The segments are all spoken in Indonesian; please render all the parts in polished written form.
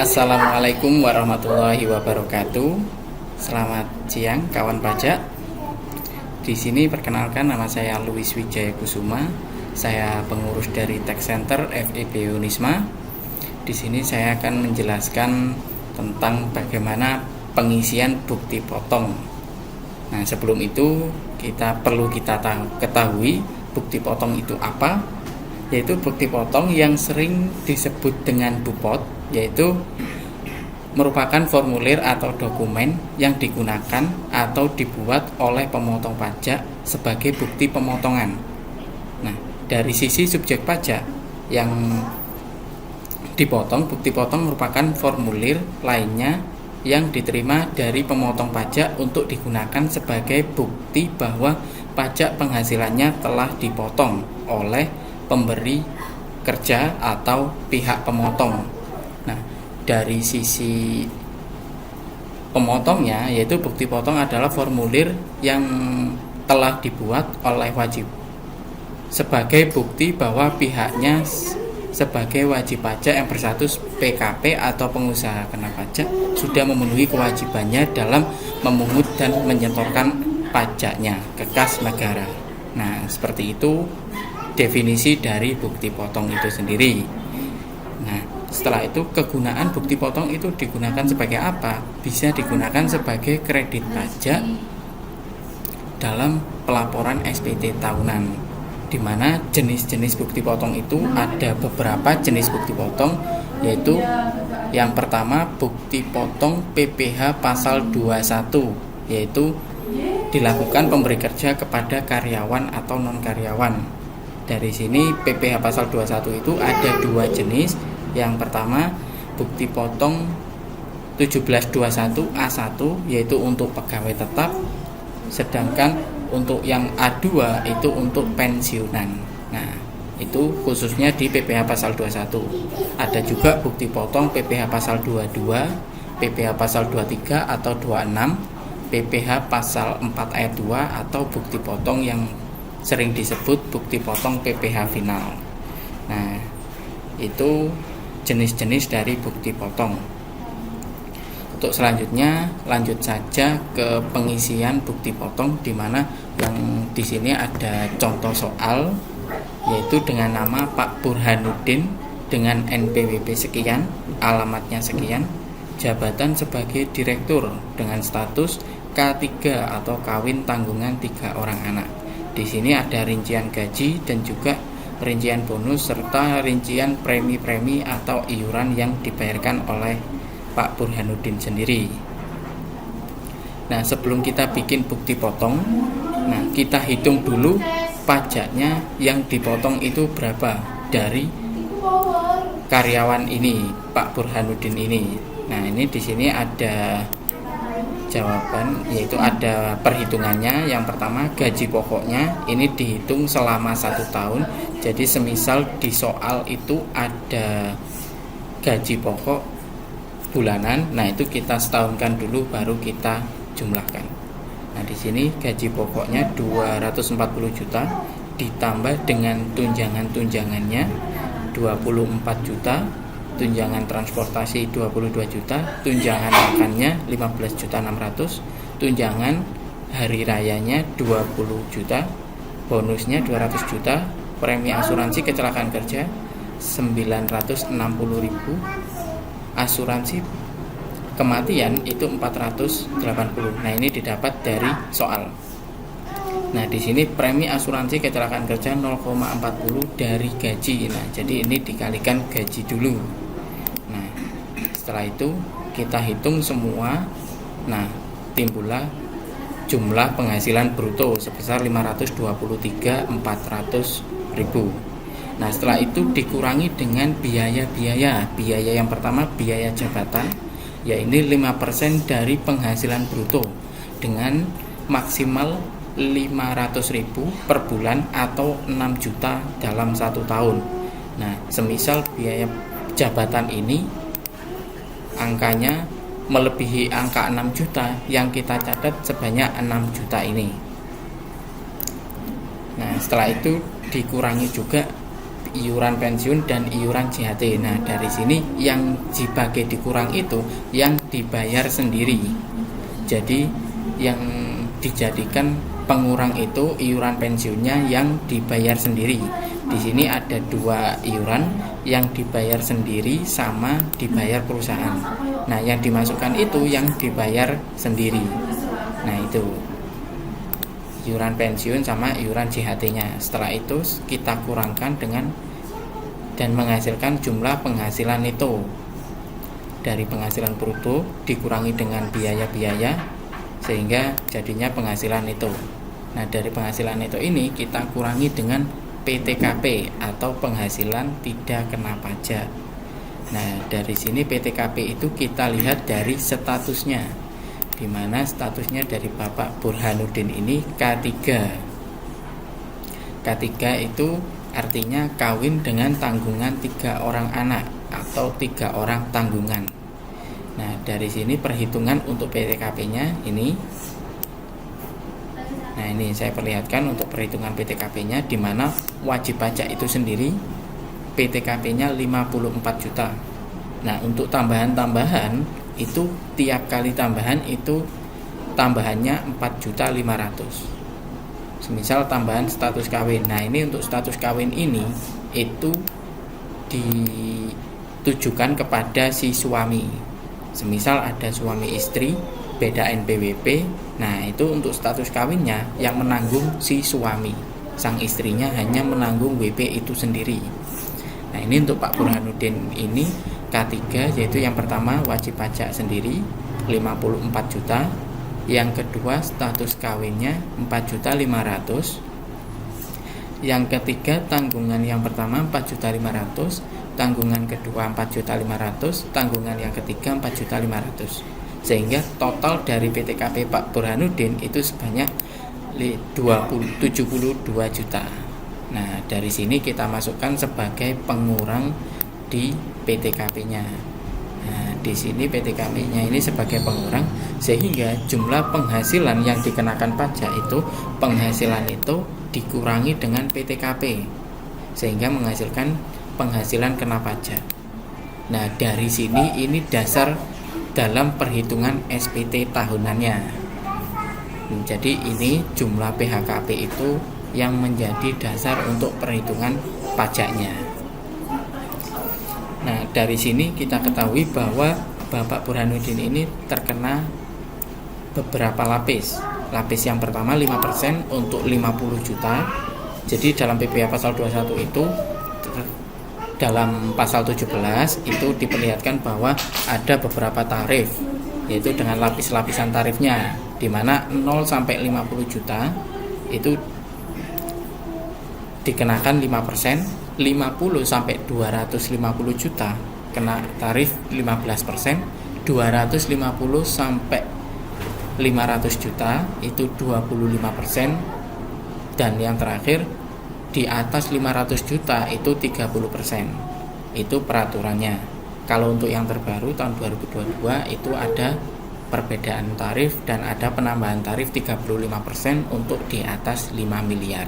Assalamualaikum warahmatullahi wabarakatuh. Selamat siang kawan pajak. Di sini perkenalkan, nama saya Luis Wijaya Kusuma. Saya pengurus dari Tax Center FEB Unisma. Di sini saya akan menjelaskan tentang bagaimana pengisian bukti potong. Nah, sebelum itu kita ketahui bukti potong itu apa, yaitu bukti potong yang sering disebut dengan BUPOT, yaitu merupakan formulir atau dokumen yang digunakan atau dibuat oleh pemotong pajak sebagai bukti pemotongan. Nah, dari sisi subjek pajak yang dipotong, bukti potong merupakan formulir lainnya yang diterima dari pemotong pajak untuk digunakan sebagai bukti bahwa pajak penghasilannya telah dipotong oleh pemberi kerja atau pihak pemotong. Nah, dari sisi pemotongnya, yaitu bukti potong adalah formulir yang telah dibuat oleh wajib sebagai bukti bahwa pihaknya sebagai wajib pajak yang berstatus PKP atau pengusaha kena pajak sudah memenuhi kewajibannya dalam memungut dan menyetorkan pajaknya ke kas negara. Nah, seperti itu definisi dari bukti potong itu sendiri. Nah, setelah itu kegunaan bukti potong itu digunakan sebagai apa? Bisa digunakan sebagai kredit pajak dalam pelaporan SPT tahunan, di mana jenis-jenis bukti potong itu ada beberapa jenis bukti potong, yaitu yang pertama bukti potong PPh pasal 21, yaitu dilakukan pemberi kerja kepada karyawan atau non karyawan. Dari sini PPh pasal 21 itu ada dua jenis. Yang pertama bukti potong 1721 A1, yaitu untuk pegawai tetap, sedangkan untuk yang A2 itu untuk pensiunan. Nah, itu khususnya di PPh pasal 21. Ada juga bukti potong PPh pasal 22, PPh pasal 23 atau 26, PPh pasal 4 ayat 2 atau bukti potong yang sering disebut bukti potong PPh final. Nah, itu jenis-jenis dari bukti potong. Untuk selanjutnya, lanjut saja ke pengisian bukti potong, di mana yang di sini ada contoh soal, yaitu dengan nama Pak Burhanuddin dengan NPWP sekian, alamatnya sekian, jabatan sebagai direktur dengan status K3 atau kawin tanggungan 3 orang anak. Di sini ada rincian gaji dan juga rincian bonus serta rincian premi-premi atau iuran yang dibayarkan oleh Pak Burhanuddin sendiri. Nah, sebelum kita bikin bukti potong, nah kita hitung dulu pajaknya yang dipotong itu berapa dari karyawan ini, Pak Burhanuddin ini. Nah, ini di sini ada jawaban, yaitu ada perhitungannya. Yang pertama, gaji pokoknya ini dihitung selama 1 tahun. Jadi semisal di soal itu ada gaji pokok bulanan, nah itu kita setahunkan dulu baru kita jumlahkan. Nah, di sini gaji pokoknya 240 juta ditambah dengan tunjangan-tunjangannya 24 juta, tunjangan transportasi 22 juta, tunjangan makannya 15.600.000, tunjangan hari rayanya 20 juta, bonusnya 200 juta, premi asuransi kecelakaan kerja 960.000, asuransi kematian itu 480. Nah, ini didapat dari soal. Nah, di sini premi asuransi kecelakaan kerja 0,40 dari gaji. Nah, jadi ini dikalikan gaji dulu. Nah, setelah itu kita hitung semua. Nah, timbullah jumlah penghasilan bruto sebesar 523.400.000. Nah, setelah itu dikurangi dengan biaya-biaya. Biaya yang pertama biaya jabatan, yaitu 5% dari penghasilan bruto dengan maksimal 500.000 per bulan atau 6 juta dalam 1 tahun. Nah, semisal biaya jabatan ini angkanya melebihi angka 6 juta, yang kita catat sebanyak 6 juta ini. Nah, setelah itu dikurangi juga iuran pensiun dan iuran JHT. Nah, dari sini yang dibagi dikurang itu yang dibayar sendiri. Jadi yang dijadikan pengurang itu iuran pensiunnya yang dibayar sendiri. Di sini ada dua iuran, yang dibayar sendiri sama dibayar perusahaan. Nah, yang dimasukkan itu yang dibayar sendiri. Nah, itu iuran pensiun sama iuran JHT-nya. Setelah itu kita kurangkan dengan dan menghasilkan jumlah penghasilan neto. Dari penghasilan bruto dikurangi dengan biaya-biaya sehingga jadinya penghasilan neto. Nah, dari penghasilan neto ini kita kurangi dengan PTKP atau penghasilan tidak kena pajak. Nah, dari sini PTKP itu kita lihat dari statusnya, di mana statusnya dari Bapak Burhanuddin ini K3. K3 itu artinya kawin dengan tanggungan 3 orang anak atau 3 orang tanggungan. Nah, dari sini perhitungan untuk PTKP-nya ini. Nah, ini saya perlihatkan untuk perhitungan PTKP-nya, di mana wajib pajak itu sendiri PTKP-nya 54 juta. Nah, untuk tambahan-tambahan itu tiap kali tambahan itu tambahannya 4.500.000. Semisal tambahan status kawin. Nah, ini untuk status kawin ini itu ditujukan kepada si suami. Semisal ada suami istri beda NPWP, nah itu untuk status kawinnya yang menanggung si suami. Sang istrinya hanya menanggung WP itu sendiri. Nah, ini untuk Pak Burhanuddin ini K3, yaitu yang pertama wajib pajak sendiri 54 juta, yang kedua status kawinnya 4.500.000, yang ketiga tanggungan yang pertama 4.500.000, tanggungan kedua 4.500.000, tanggungan yang ketiga 4.500.000, sehingga total dari PTKP Pak Burhanuddin itu sebanyak 72 juta. Nah, dari sini kita masukkan sebagai pengurang di PTKP-nya. Nah, di sini PTKP-nya ini sebagai pengurang, sehingga jumlah penghasilan yang dikenakan pajak itu penghasilan itu dikurangi dengan PTKP, sehingga menghasilkan penghasilan kena pajak. Nah, dari sini ini dasar dalam perhitungan SPT tahunannya. Jadi ini jumlah PHKP itu yang menjadi dasar untuk perhitungan pajaknya. Nah, dari sini kita ketahui bahwa Bapak Burhanuddin ini terkena beberapa lapis. Lapis yang pertama 5% untuk 50 juta. Jadi dalam PPh pasal 21 itu dalam pasal 17 itu diperlihatkan bahwa ada beberapa tarif, yaitu dengan lapis-lapisan tarifnya, di mana 0 sampai 50 juta itu dikenakan 5%, 50 sampai 250 juta kena tarif 15%, 250 sampai 500 juta itu 25%, dan yang terakhir di atas 500 juta itu 30%. Itu peraturannya. Kalau untuk yang terbaru tahun 2022 itu ada perbedaan tarif dan ada penambahan tarif 35% untuk di atas 5 miliar.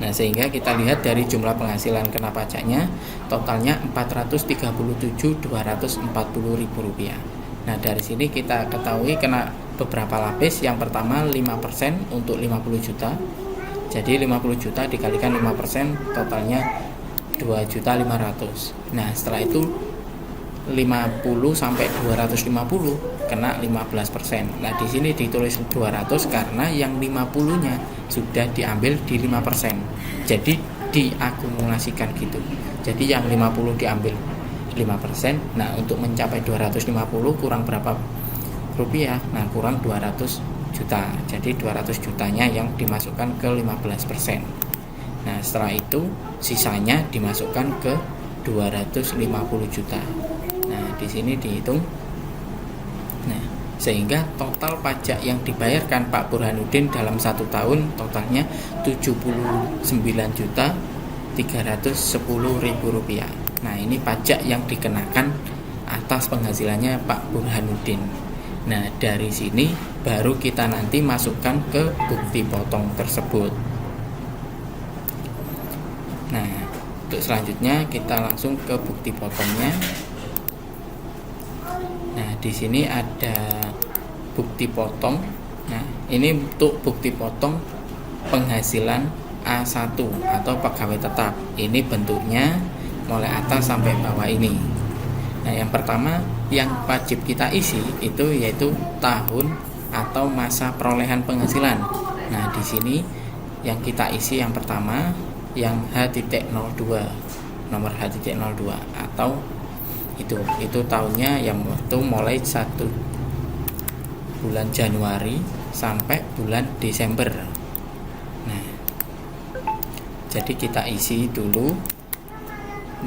Nah, sehingga kita lihat dari jumlah penghasilan kena pajaknya totalnya Rp437.240.000. Nah, dari sini kita ketahui kena beberapa lapis. Yang pertama 5% untuk 50 juta. Jadi 50 juta dikalikan 5% totalnya 2.500.000. Nah, setelah itu 50 sampai 250 kena 15%. Nah, di sini ditulis 200 karena yang 50-nya sudah diambil di 5%. Jadi diakumulasikan gitu. Jadi yang 50 diambil 5%. Nah, untuk mencapai 250 kurang berapa rupiah? Nah, kurang 200 juta. Jadi 200 jutanya yang dimasukkan ke 15%. Nah, setelah itu sisanya dimasukkan ke 250 juta. Nah, di sini dihitung. Nah, sehingga total pajak yang dibayarkan Pak Burhanuddin dalam 1 tahun totalnya Rp79.310.000. Nah, ini pajak yang dikenakan atas penghasilannya Pak Burhanuddin. Nah, dari sini baru kita nanti masukkan ke bukti potong tersebut. Nah, untuk selanjutnya kita langsung ke bukti potongnya. Nah, di sini ada bukti potong. Nah, ini untuk bukti potong penghasilan A1 atau pegawai tetap. Ini bentuknya mulai atas sampai bawah ini. Nah, yang pertama yang wajib kita isi itu yaitu tahun atau masa perolehan penghasilan. Nah, di sini yang kita isi yang pertama yang H.02, nomor H.02 atau itu tahunnya yang waktu mulai 1 bulan Januari sampai bulan Desember. Nah, jadi kita isi dulu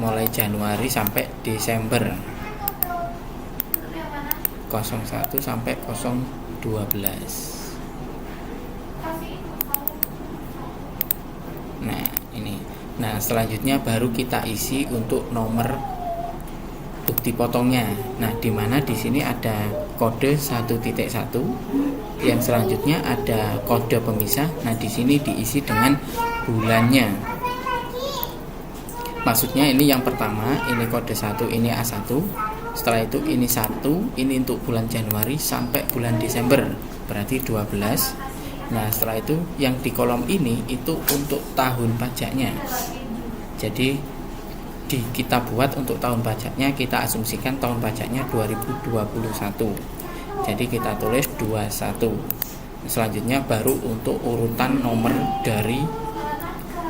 mulai Januari sampai Desember 01 sampai 012. Nah, ini. Nah, selanjutnya baru kita isi untuk nomor bukti potongnya. Nah, di mana di sini ada kode 1.1, yang selanjutnya ada kode pemisah. Nah, di sini diisi dengan bulannya. Maksudnya ini yang pertama, ini kode 1, ini A1. Setelah itu ini 1, ini untuk bulan Januari sampai bulan Desember, berarti 12. Nah, setelah itu yang di kolom ini itu untuk tahun pajaknya. Jadi kita buat untuk tahun pajaknya, kita asumsikan tahun pajaknya 2021. Jadi kita tulis 21. Selanjutnya baru untuk urutan nomor dari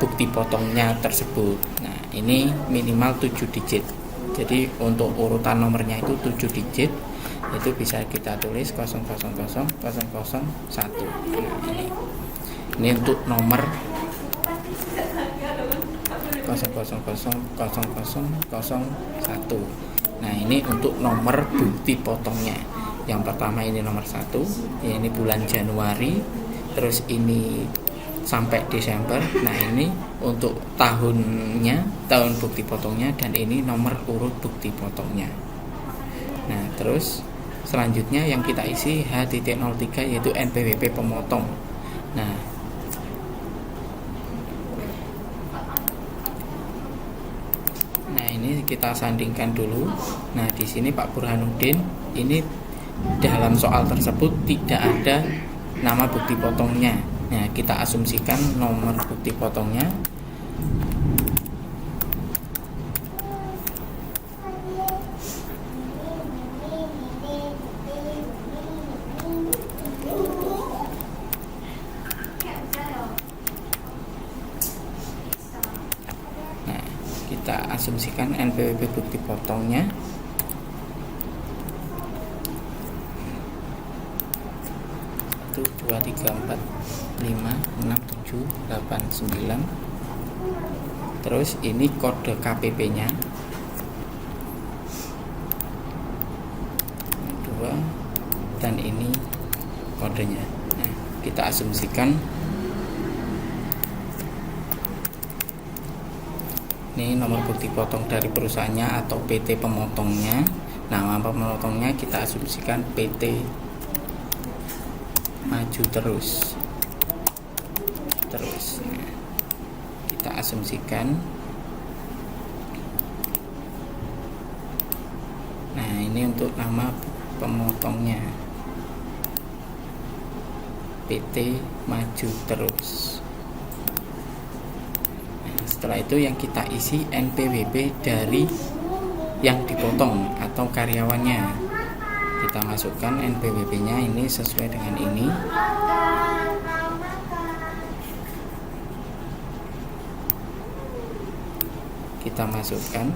bukti potongnya tersebut. Nah, ini minimal 7 digit. Jadi untuk urutan nomornya itu 7 digit. Itu bisa kita tulis 0000001. Nah, ini untuk nomor 0000001. Nah, ini untuk nomor bukti potongnya. Yang pertama ini nomor 1, ya ini bulan Januari, terus ini sampai Desember. Nah, ini untuk tahunnya, tahun bukti potongnya, dan ini nomor urut bukti potongnya. Nah, terus selanjutnya yang kita isi H.03 yaitu NPWP pemotong. Nah, ini kita sandingkan dulu. Nah, di sini Pak Burhanuddin, ini dalam soal tersebut tidak ada nama bukti potongnya. Nah, kita asumsikan nomor bukti potongnya. Kita asumsikan NPWP bukti potongnya. Itu 2, 3, 4, 5, 6, 7, 8, 9. Terus ini kode KPP nya 2, dan ini kodenya. Nah, kita asumsikan ini nomor bukti potong dari perusahaannya atau PT pemotongnya. Nama pemotongnya kita asumsikan PT Maju Terus. Nah, kita asumsikan. Nah, ini untuk nama pemotongnya PT Maju Terus. Setelah itu yang kita isi NPWP dari yang dipotong atau karyawannya. Kita masukkan NPWP nya ini sesuai dengan ini. Kita masukkan.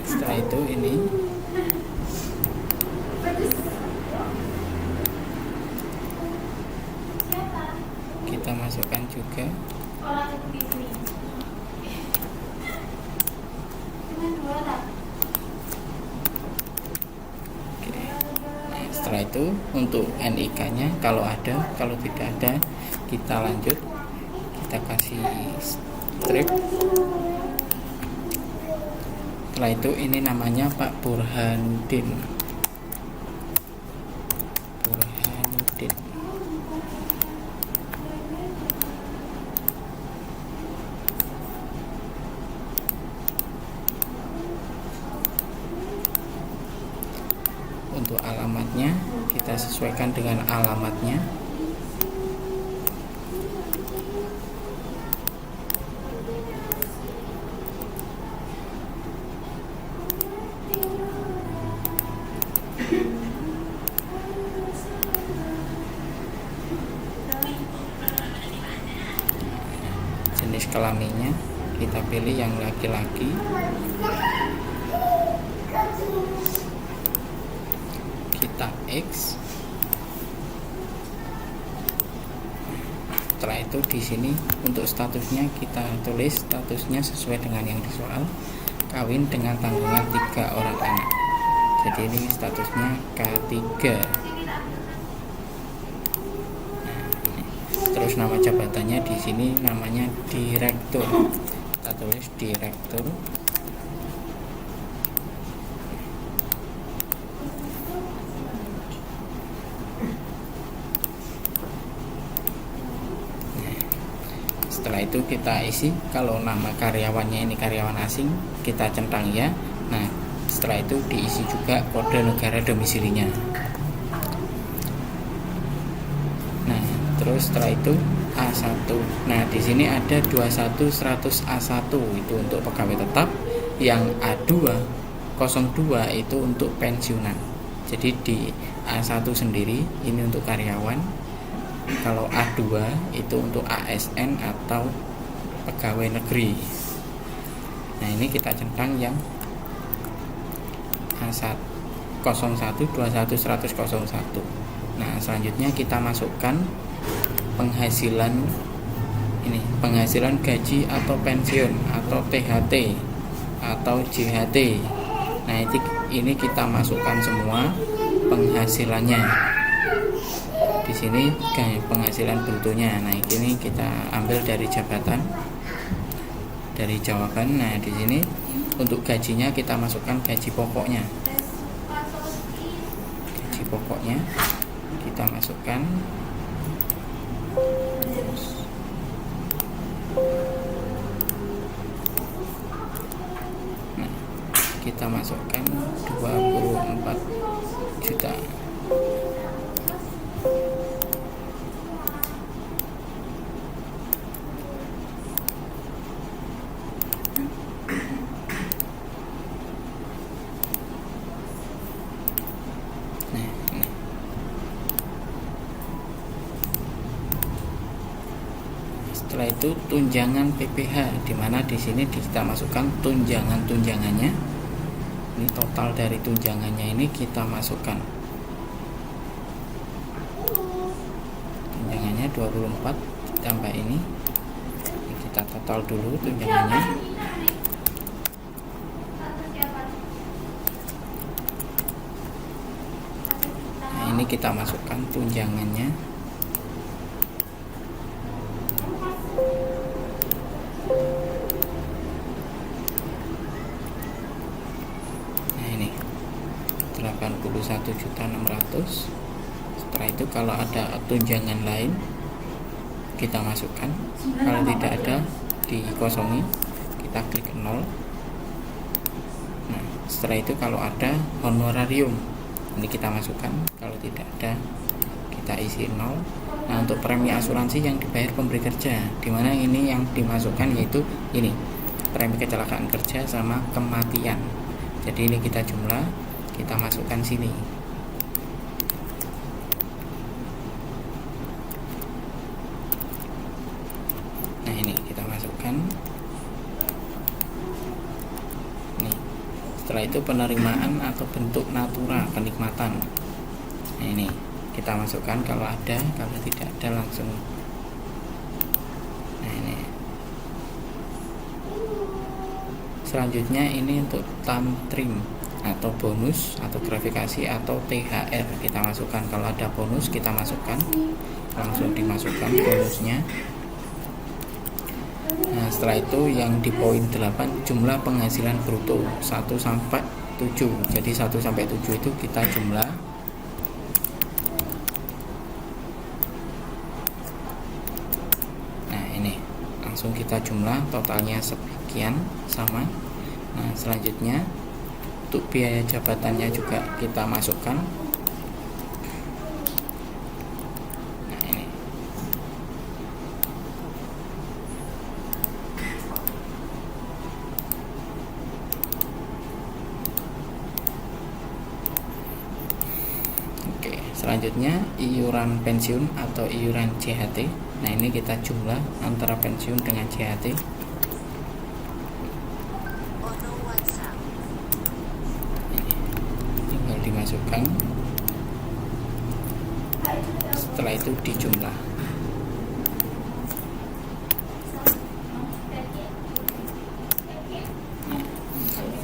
Setelah itu ini kita masukkan juga. Oke. Nah, setelah itu untuk NIK nya kalau ada, kalau tidak ada kita lanjut, kita kasih strip. Setelah itu ini namanya Pak Burhanuddin. Untuk alamatnya kita sesuaikan dengan alamatnya. Jenis kelaminnya kita pilih yang laki-laki. Kita X. Setelah itu di sini untuk statusnya kita tulis statusnya sesuai dengan yang di soal, kawin dengan tanggungan 3 orang anak. Jadi ini statusnya K3. Terus nama jabatannya di sini namanya direktur. Kita tulis direktur. Setelah itu kita isi, kalau nama karyawannya ini karyawan asing kita centang ya. Nah setelah itu diisi juga kode negara domisilinya. Nah terus setelah itu A1. Nah di sini ada 21.100 A1 itu untuk pegawai tetap, yang A2 02 itu untuk pensiunan. Jadi di A1 sendiri ini untuk karyawan. Kalau A2 itu untuk ASN atau pegawai negeri. Nah ini kita centang yang A1 01 21 100 01. Nah selanjutnya kita masukkan penghasilan ini, penghasilan gaji atau pensiun atau THT atau JHT. Nah ini kita masukkan semua penghasilannya. Di sini penghasilan brutonya. Nah ini kita ambil dari jabatan, dari jawaban. Nah di sini untuk gajinya kita masukkan gaji pokoknya. Gaji pokoknya kita masukkan. Nah kita masukkan 24 juta. Setelah itu tunjangan PPh, dimana di sini kita masukkan tunjangannya. Ini total dari tunjangannya ini kita masukkan. Tunjangannya 24 tambah ini kita total dulu tunjangannya. Nah ini kita masukkan tunjangannya. Nah ini 81.600. Setelah itu kalau ada tunjangan lain kita masukkan, kalau tidak ada dikosongi, kita klik 0. Nah setelah itu kalau ada honorarium ini kita masukkan, kalau tidak ada kita isi 0. Nah untuk premi asuransi yang dibayar pemberi kerja, dimana ini yang dimasukkan yaitu ini premi kecelakaan kerja sama kematian. Jadi ini kita jumlah, kita masukkan sini. Nah ini kita masukkan. Nih setelah itu penerimaan atau bentuk natura kenikmatan. Nah ini kita masukkan kalau ada, kalau tidak ada langsung. Nah ini selanjutnya ini untuk tantrim atau bonus atau gratifikasi atau THR kita masukkan. Kalau ada bonus kita masukkan, langsung dimasukkan bonusnya. Nah, setelah itu yang di poin 8 jumlah penghasilan bruto 1 sampai 7. Jadi 1 sampai 7 itu kita jumlah. Nah, ini langsung kita jumlah, totalnya sekian sama. Nah, selanjutnya untuk biaya jabatannya juga kita masukkan. Nah, ini. Oke, selanjutnya iuran pensiun atau iuran JHT. Nah, ini kita jumlah antara pensiun dengan JHT. Dimasukkan, setelah itu dijumlah.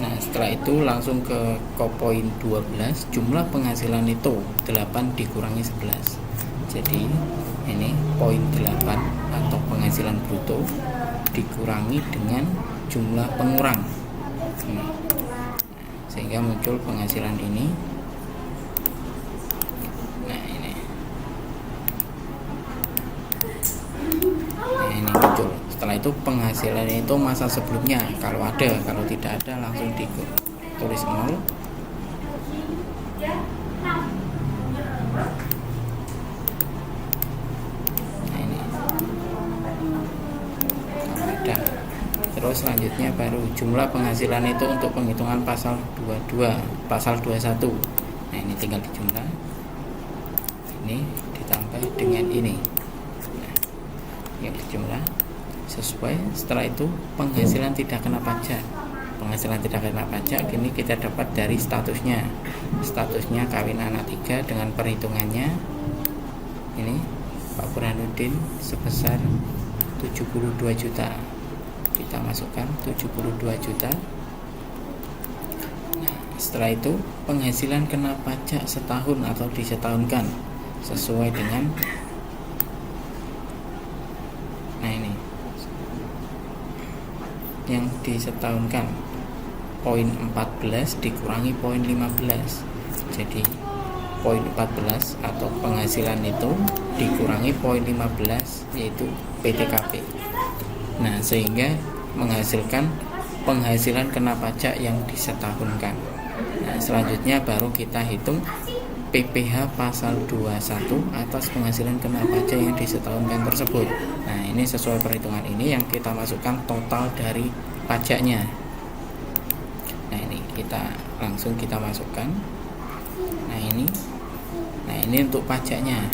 Nah, setelah itu langsung ke poin 12, jumlah penghasilan itu 8 dikurangi 11. Jadi ini poin 8 atau penghasilan bruto dikurangi dengan jumlah pengurang ini. Sehingga muncul penghasilan ini. Nah, ini muncul. Setelah itu penghasilan itu masa sebelumnya kalau ada, kalau tidak ada langsung ditulis 0. Nah, ini kalau ada. Terus selanjutnya baru jumlah penghasilan itu untuk penghitungan pasal 22, pasal 21. Nah, ini tinggal dijumlah. Ini ditambah dengan ini. Nah, yang dijumlah sesuai. Setelah itu penghasilan tidak kena pajak. Penghasilan tidak kena pajak ini kita dapat dari statusnya. Statusnya kawin anak 3 dengan perhitungannya ini Pak Burhanuddin sebesar 72 juta. Kita masukkan 72 juta. Nah, setelah itu penghasilan kena pajak setahun atau disetahunkan sesuai dengan yang disetahunkan poin 14 dikurangi poin 15. Jadi poin 14 atau penghasilan itu dikurangi poin 15 yaitu PTKP. Nah, sehingga menghasilkan penghasilan kena pajak yang disetahunkan. Nah, selanjutnya baru kita hitung PPh pasal 21 atas penghasilan kena pajak yang disetahunkan tersebut. Nah, ini sesuai perhitungan ini yang kita masukkan total dari pajaknya. Nah, ini kita langsung kita masukkan. Nah, ini untuk pajaknya.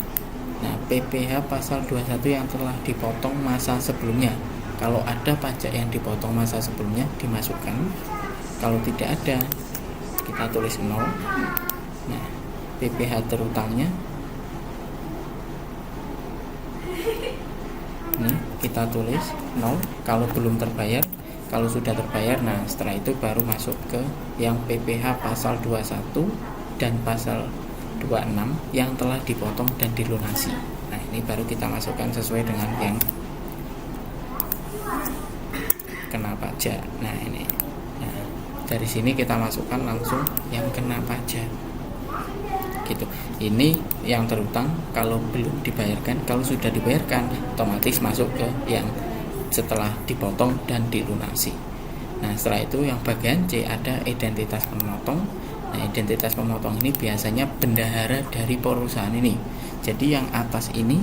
Nah, PPh pasal 21 yang telah dipotong masa sebelumnya. Kalau ada pajak yang dipotong masa sebelumnya dimasukkan. Kalau tidak ada kita tulis 0. Nah, PPh terutangnya ini kita tulis 0 kalau belum terbayar. Kalau sudah terbayar, nah setelah itu baru masuk ke yang PPh pasal 21 dan pasal 26 yang telah dipotong dan dilunasi. Nah, ini baru kita masukkan sesuai dengan yang kena pajak. Nah, ini. Nah, dari sini kita masukkan langsung yang kena pajak. Gitu. Ini yang terutang kalau belum dibayarkan. Kalau sudah dibayarkan otomatis masuk ke yang setelah dipotong dan dilunasi. Nah, setelah itu yang bagian C ada identitas pemotong. Nah, identitas pemotong ini biasanya bendahara dari perusahaan ini. Jadi yang atas ini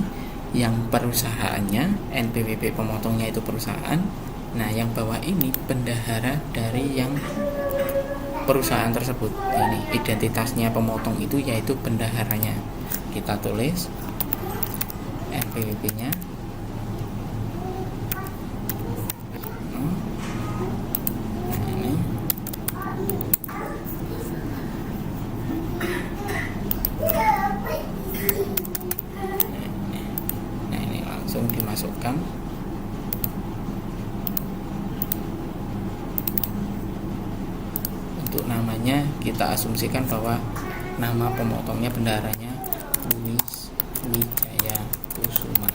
yang perusahaannya, NPWP pemotongnya itu perusahaan. Nah, yang bawah ini bendahara dari yang perusahaan tersebut. Ini identitasnya pemotong itu yaitu bendaharanya. Kita tulis NPWP-nya. Nah, ini langsung dimasukkan. Namanya kita asumsikan bahwa nama pemotongnya bendaharanya Luis Wijaya Kusuma.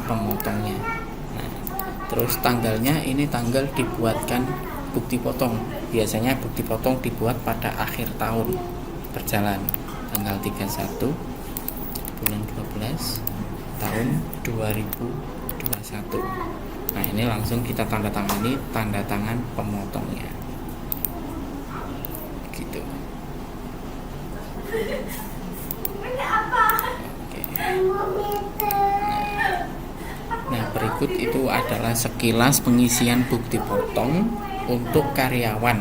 pemotongnya. Nah, terus tanggalnya ini tanggal dibuatkan bukti potong. Biasanya bukti potong dibuat pada akhir tahun berjalan, tanggal 31 bulan 12 tahun 2021. Nah, ini langsung kita tanda tangani, tanda tangan pemotongnya gitu. Oke. Nah, berikut itu adalah sekilas pengisian bukti potong untuk karyawan.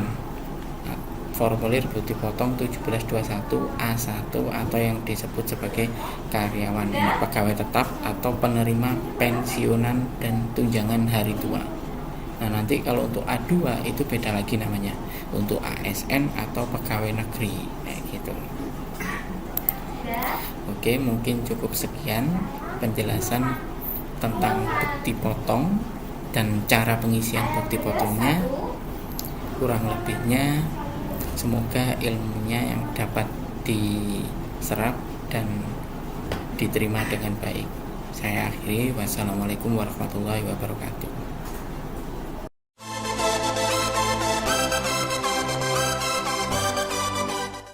Nah, formulir bukti potong 1721 A1 atau yang disebut sebagai karyawan, ini pegawai tetap atau penerima pensiunan dan tunjangan hari tua. Nah, nanti kalau untuk A2 itu beda lagi namanya, untuk ASN atau pegawai negeri kayak gitu. Oke, mungkin cukup sekian penjelasan tentang bukti potong dan cara pengisian bukti potongnya. Kurang lebihnya semoga ilmunya yang dapat diserap dan diterima dengan baik. Saya akhiri, wassalamualaikum warahmatullahi wabarakatuh.